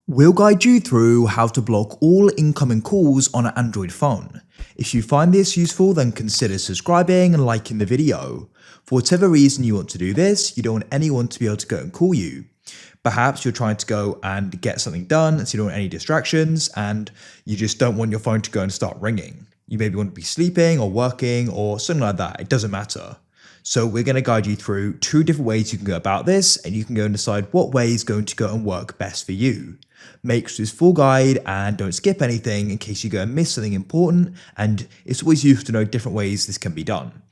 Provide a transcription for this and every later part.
We'll guide you through how to block all incoming calls on an Android phone. If you find this useful, then consider subscribing and liking the video. For whatever reason you want to do this, you don't want anyone to be able to go and call you. Perhaps you're trying to go and get something done, so you don't want any distractions, and you just don't want your phone to go and start ringing. You maybe want to be sleeping or working or something like that. It doesn't matter. So we're going to guide you through 2 different ways you can go about this, and you can go and decide what way is going to go and work best for you. Make sure this full guide and don't skip anything in case you go and miss something important, and it's always useful to know different ways this can be done.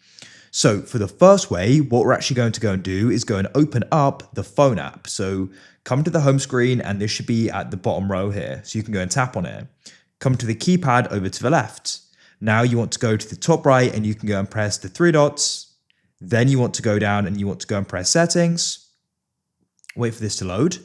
So for the first way, what we're actually going to go and do is go and open up the phone app. So come to the home screen, and this should be at the bottom row here. So you can go and tap on it. Come to the keypad over to the left. Now you want to go to the top right, and you can go and press the 3 dots. Then you want to go down and you want to go and press settings. Wait for this to load.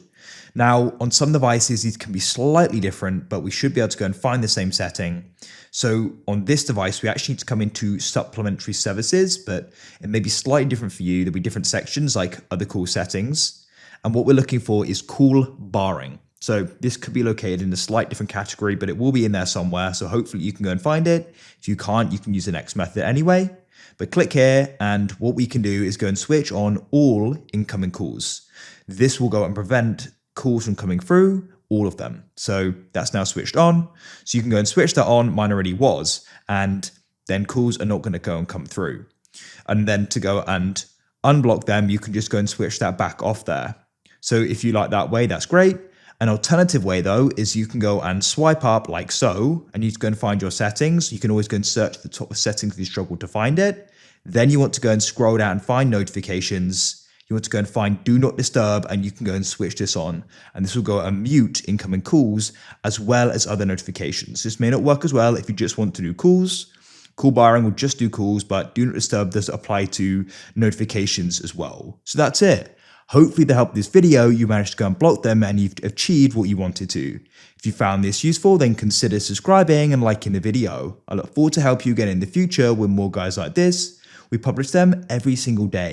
Now, on some devices, these can be slightly different, but we should be able to go and find the same setting. So on this device, we actually need to come into supplementary services, but it may be slightly different for you. There'll be different sections like other call settings. And what we're looking for is call barring. So this could be located in a slight different category, but it will be in there somewhere. So hopefully you can go and find it. If you can't, you can use the next method anyway. But click here, and what we can do is go and switch on all incoming calls. This will go and prevent calls from coming through, all of them. So that's now switched on. So you can go and switch that on. Mine already was. And then calls are not going to go and come through. And then to go and unblock them, you can just go and switch that back off there. So if you like that way, that's great. An alternative way though is you can go and swipe up like so, and you can go and find your settings. You can always go and search the top of settings if you struggle to find it. Then you want to go and scroll down and find notifications. You want to go and find do not disturb, and you can go and switch this on. And this will go and mute incoming calls as well as other notifications. This may not work as well if you just want to do calls. Call barring will just do calls, but do not disturb does apply to notifications as well. So that's it. Hopefully to help this video, you managed to go and block them and you've achieved what you wanted to. If you found this useful, then consider subscribing and liking the video. I look forward to help you again in the future with more guides like this. We publish them every single day.